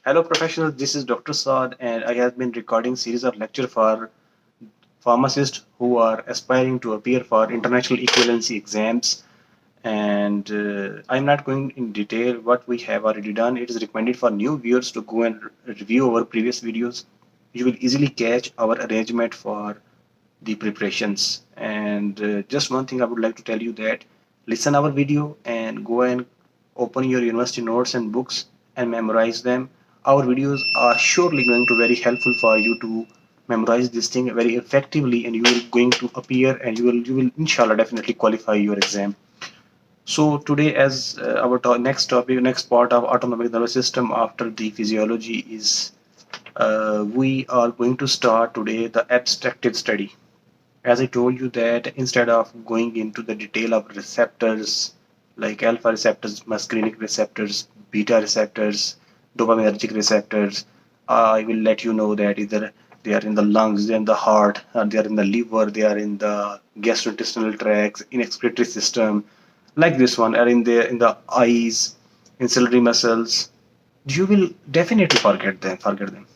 Hello professionals, this is Dr. Saad and I have been recording series of lecture for pharmacists who are aspiring to appear for international equivalency exams. And I'm not going in detail what we have already done. It is recommended for new viewers to go and review our previous videos. You will easily catch our arrangement for the preparations. And just one thing I would like to tell you that listen our video and go and open your university notes and books and memorize them. Our videos are surely going to very helpful for you to memorize this thing very effectively, and you will going to appear and you will inshallah definitely qualify your exam. So today, as our next topic, next part of autonomic nervous system after the physiology is, we are going to start today the abstractive study. As I told you that instead of going into the detail of receptors like alpha receptors, muscarinic receptors, beta receptors, dopaminergic receptors, I will let you know that either they are in the lungs, they are in the heart, or they are in the liver, they are in the gastrointestinal tracts, in excretory system, like this one, are in the eyes, in ciliary muscles. You will definitely forget them.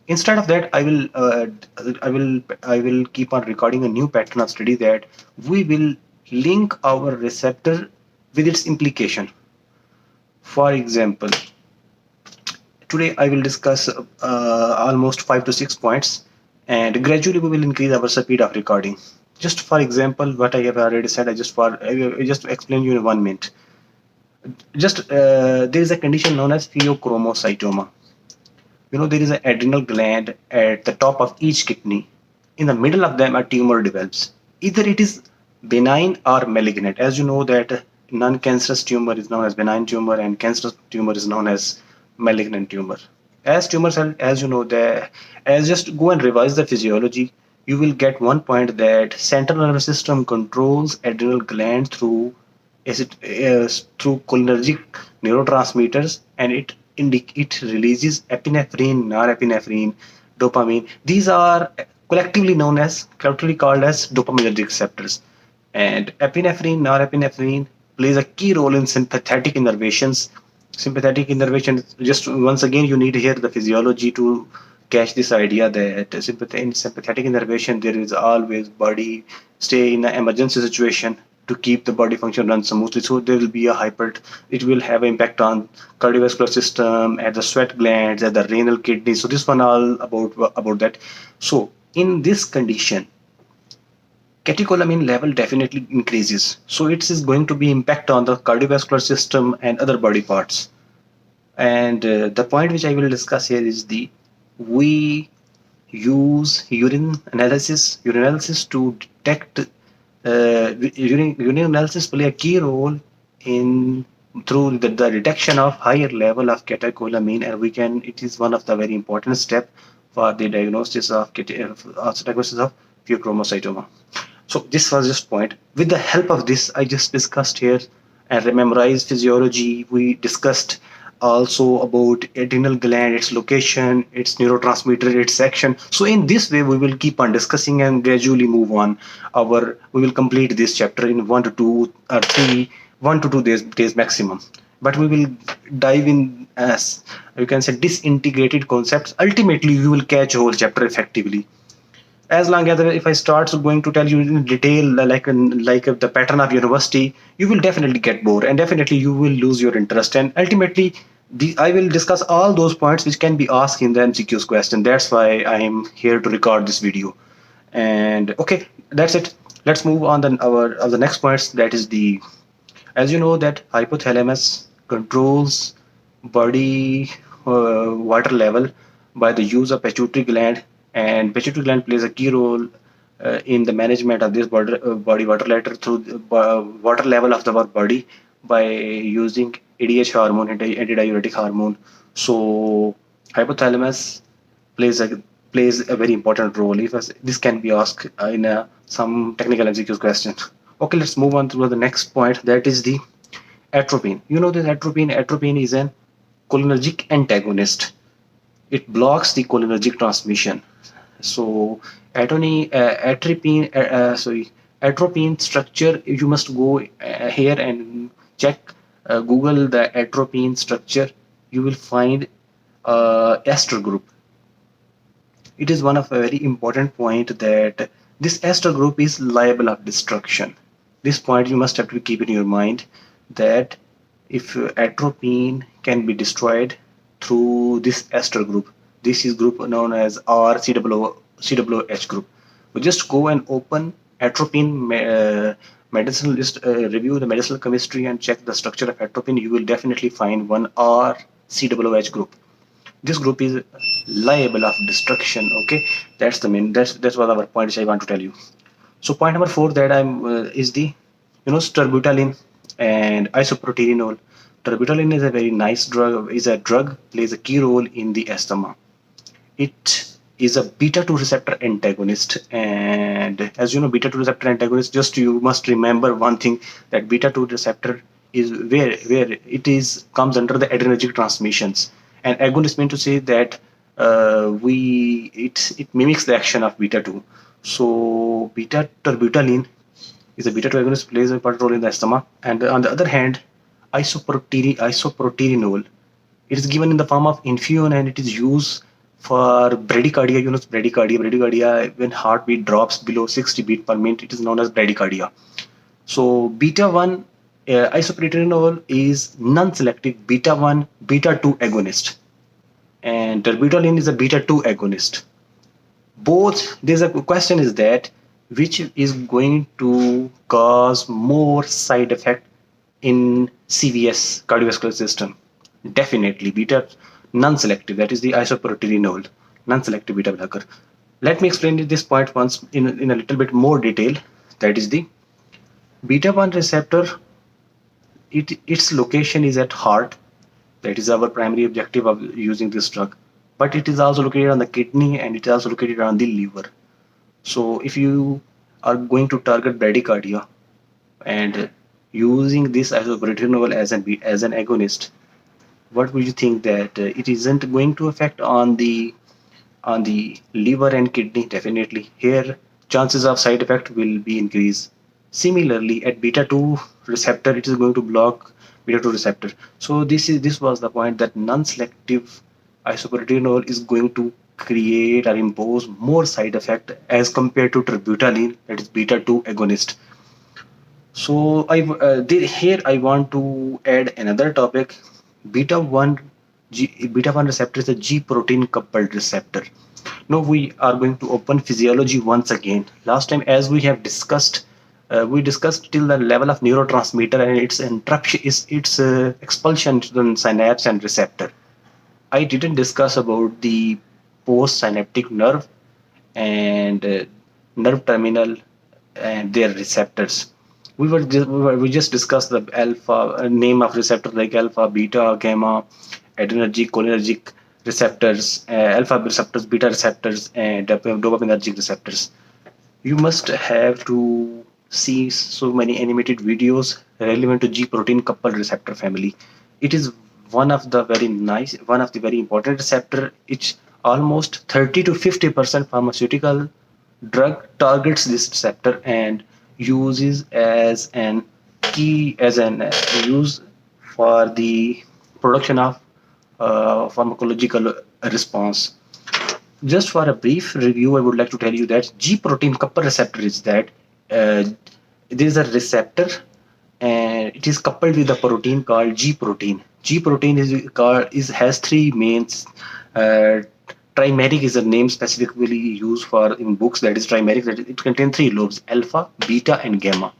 Instead of that, I will keep on recording a new pattern of study that we will link our receptor with its implication. For example, today I will discuss almost 5 to 6 points, and gradually we will increase our speed of recording. Just for example, what I have already said, I just explain you in 1 minute. Just there is a condition known as pheochromocytoma. There is an adrenal gland at the top of each kidney. In the middle of them, a tumor develops. Either it is benign or malignant. As you know that non-cancerous tumor is known as benign tumor and cancerous tumor is known as malignant tumor. As tumor cell, as you know that, as just go and revise the physiology, you will get one point that central nervous system controls adrenal gland through is it through cholinergic neurotransmitters, and it releases epinephrine, norepinephrine, dopamine. These are collectively called as dopaminergic receptors. And epinephrine, norepinephrine plays a key role in sympathetic innervations. Sympathetic innervation, just once again, you need to hear the physiology to catch this idea that in sympathetic innervation, there is always body stay in an emergency situation to keep the body function run smoothly. So there will be a it will have an impact on cardiovascular system, at the sweat glands, at the renal kidneys. So this one all about that. So in this condition, catecholamine level definitely increases. So it is going to be impact on the cardiovascular system and other body parts. And the point which I will discuss here is the we use urine analysis to detect urine analysis play a key role in through the detection of higher level of catecholamine, and it is one of the very important step for the diagnosis of pheochromocytoma. So this was just point. With the help of this, I just discussed here and memorized physiology. We discussed also about adrenal gland, its location, its neurotransmitter, its action. So in this way, we will keep on discussing and gradually move on. We will complete this chapter in 1 to 2 days maximum. But we will dive in as you can say disintegrated concepts. Ultimately, you will catch a whole chapter effectively. As long as if I start going to tell you in detail like the pattern of university, you will definitely get bored and definitely you will lose your interest. And ultimately, I will discuss all those points which can be asked in the MCQs question. That's why I am here to record this video. And okay, that's it. Let's move on then our of the next points. That is the as you know that hypothalamus controls body water level by the use of pituitary gland, and pituitary gland plays a key role in the management of this body water level through the water level of our body by using ADH hormone, antidiuretic hormone. So hypothalamus plays a plays a very important role. If this can be asked in some technical MCQ question. Okay, let's move on to the next point. That is the atropine. You know this atropine. Atropine is an cholinergic antagonist. It blocks the cholinergic transmission. So atropine structure. You must go here and check. Google the atropine structure. You will find ester group. It is one of a very important point that this ester group is liable of destruction. This point you must have to keep in your mind, that if atropine can be destroyed through this ester group, this is group known as RCOOH group. We just go and open atropine medicinal list, review the medicinal chemistry and check the structure of atropine. You will definitely find one RCOOH group. This group is liable of destruction. Okay, that's the main, that's what our point is I want to tell you. So point number 4 that I'm is the terbutaline and isoproterenol. Terbutaline is a very nice drug, is a drug, plays a key role in the asthma. It is a beta 2 receptor antagonist, and as you know, beta 2 receptor antagonist, just you must remember one thing, that beta 2 receptor is where it is comes under the adrenergic transmissions, and agonist mean to say that we it mimics the action of beta 2. So beta terbutaline is a beta 2 agonist, plays a important role in the asthma. And on the other hand, isoproterenol, it is given in the form of infusion, and it is used for bradycardia. You know bradycardia, when heartbeat drops below 60 beat per minute, it is known as bradycardia. So beta 1 isoproterenol is non-selective beta 1 beta 2 agonist, and terbutaline is a beta 2 agonist. Both, there's a question is that which is going to cause more side effect in CVS, cardiovascular system? Definitely beta non-selective, that is the isoproterenol, non-selective beta blocker. Let me explain this point once in a little bit more detail. That is the beta 1 receptor, its location is at heart. That is our primary objective of using this drug, but it is also located on the kidney, and it is also located on the liver. So if you are going to target bradycardia and using this isoproterenol as an agonist, what would you think, that it isn't going to affect on the liver and kidney? Definitely here chances of side effect will be increased. Similarly, at beta 2 receptor, it is going to block beta 2 receptor. So this was the point, that non-selective isoproterenol is going to create or impose more side effect as compared to terbutaline, that is beta 2 agonist. So here I want to add another topic. Beta 1 beta 1 receptor is a G protein coupled receptor. Now we are going to open physiology once again. Last time, as we have discussed, we discussed till the level of neurotransmitter and its interruption, its expulsion to the synapse and receptor. I didn't discuss about the postsynaptic nerve and nerve terminal and their receptors. We just discussed the alpha name of receptor, like alpha, beta, gamma, adrenergic, cholinergic receptors, alpha receptors, beta receptors, and dopaminergic receptors. You must have to see so many animated videos relevant to G protein coupled receptor family. It is one of the very important receptor. It's almost 30 to 50% pharmaceutical drug targets this receptor and uses as an key, as an use for the production of pharmacological response. Just for a brief review, I would like to tell you that G protein coupled receptor is that there is a receptor and it is coupled with a protein called G protein. G protein has three mains. Trimeric is a name specifically used for in books, that is trimeric, that it contains three lobes: alpha, beta, and gamma.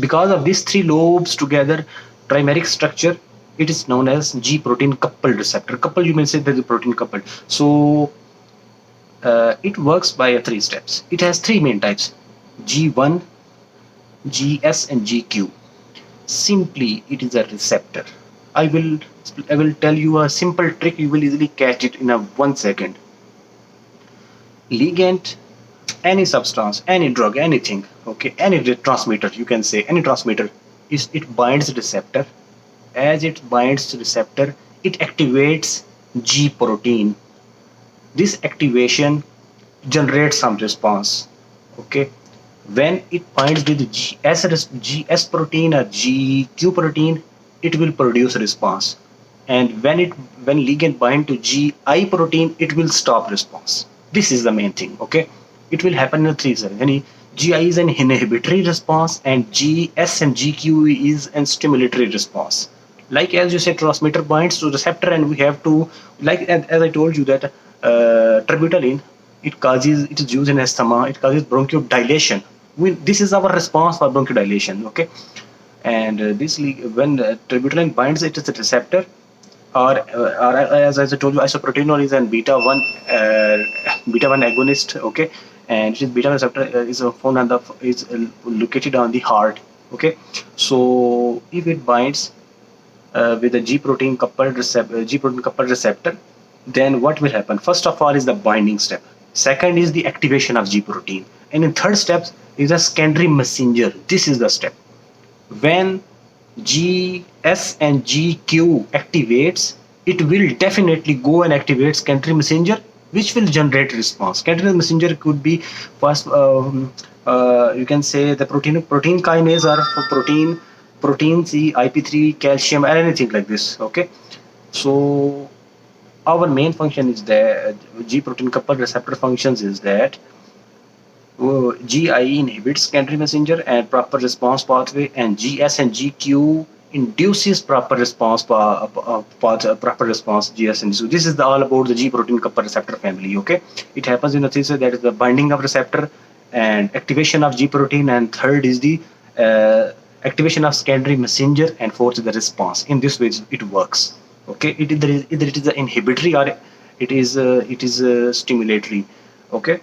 Because of these three lobes together, trimeric structure, it is known as G protein coupled receptor. Coupled, you may say that is protein coupled. So it works by three steps. It has three main types: G1, GS, and GQ. Simply, it is a receptor. I will tell you a simple trick. You will easily catch it in a 1 second. Ligand, any substance, any drug, anything, okay, any transmitter, you can say any transmitter, it binds receptor. As it binds receptor, it activates G protein. This activation generates some response. Okay, when it binds with GS protein or GQ protein, it will produce a response. and when ligand bind to GI protein, it will stop response. This is the main thing. Okay, it will happen in three cells. Any GI is an inhibitory response, and GS and GQ is an stimulatory response. Like as you said, transmitter binds to receptor, and we have to, like as I told you that terbutaline, it is used in asthma, it causes bronchodilation. This is our response for bronchodilation. Okay, and when terbutaline binds it is a receptor, or as I told you, isoproteinol is an beta one agonist. Okay, and this beta receptor is found on the is located on the heart. Okay, so if it binds with a G protein coupled receptor, then what will happen? First of all is the binding step. Second is the activation of G protein, and in third step is a secondary messenger. This is the step when GS and GQ activates, it will definitely go and activate secondary messenger, which will generate response. Secondary messenger could be first, you can say the protein kinase, or for protein C, IP3, calcium, or anything like this. Okay, so our main function is that G protein coupled receptor functions is that GI inhibits secondary messenger and proper response pathway, and GS and GQ induces proper response proper response GS and GQ. So this is all about the G protein coupled receptor family. Okay, it happens in the three. That is the binding of receptor and activation of G protein, and third is the activation of secondary messenger, and fourth is the response. In this way it works. Okay, either it is the inhibitory or it is stimulatory. Okay,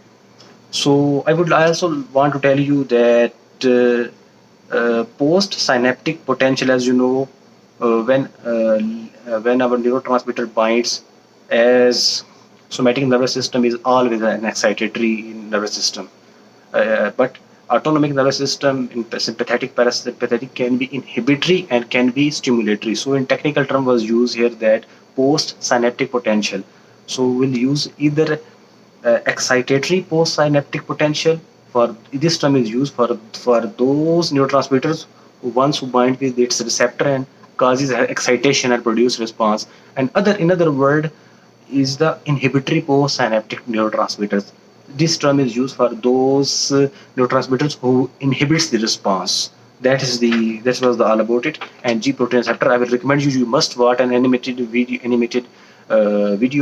so I would also want to tell you that post-synaptic potential, as you know, when our neurotransmitter binds, as somatic nervous system is always an excitatory nervous system, but autonomic nervous system in sympathetic parasympathetic can be inhibitory and can be stimulatory. So in technical term was used here that post-synaptic potential. So we'll use either excitatory postsynaptic potential. For this term is used for those neurotransmitters who bind with its receptor and causes excitation and produce response. And in other word is the inhibitory postsynaptic neurotransmitters. This term is used for those neurotransmitters who inhibits the response. That was all about it. And G protein receptor, I will recommend you must watch an animated video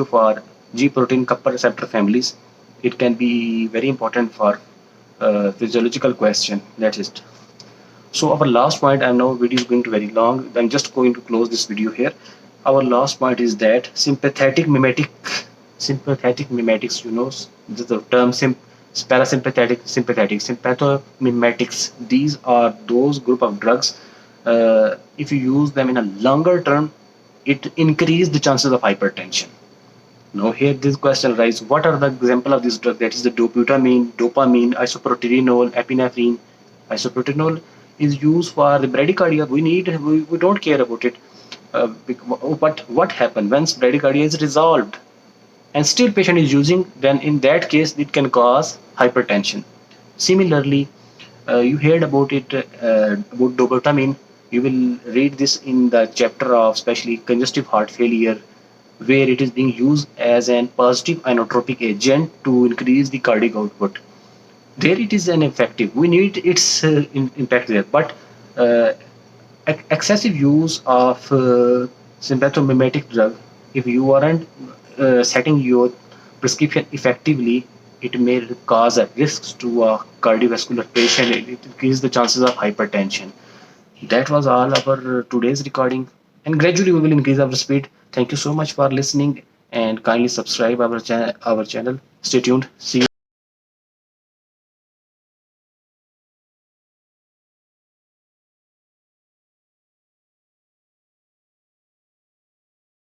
for G protein coupled receptor families. It can be very important for physiological question. That is it. So our last point, I know video is going to very long. I'm just going to close this video here. Our last point is that sympathetic mimetics, you know, the term parasympathetic, sympathetic, sympathomimetics. These are those group of drugs. If you use them in a longer term, it increase the chances of hypertension. Now here this question arises: what are the example of this drug? That is the dopamine, isoproteinol, epinephrine. Isoproteinol is used for the bradycardia. We don't care about it. But what happens once bradycardia is resolved and still patient is using? Then in that case it can cause hypertension. Similarly, you heard about it about dopamine. You will read this in the chapter of especially congestive heart failure, where it is being used as an positive inotropic agent to increase the cardiac output. There it is an effective. We need its impact there, but uh, excessive use of sympathomimetic drug, if you aren't setting your prescription effectively, it may cause a risks to a cardiovascular patient. It increases the chances of hypertension. That was all our today's recording, and gradually we will increase our speed. Thank you so much for listening, and kindly subscribe our channel. Stay tuned. See you.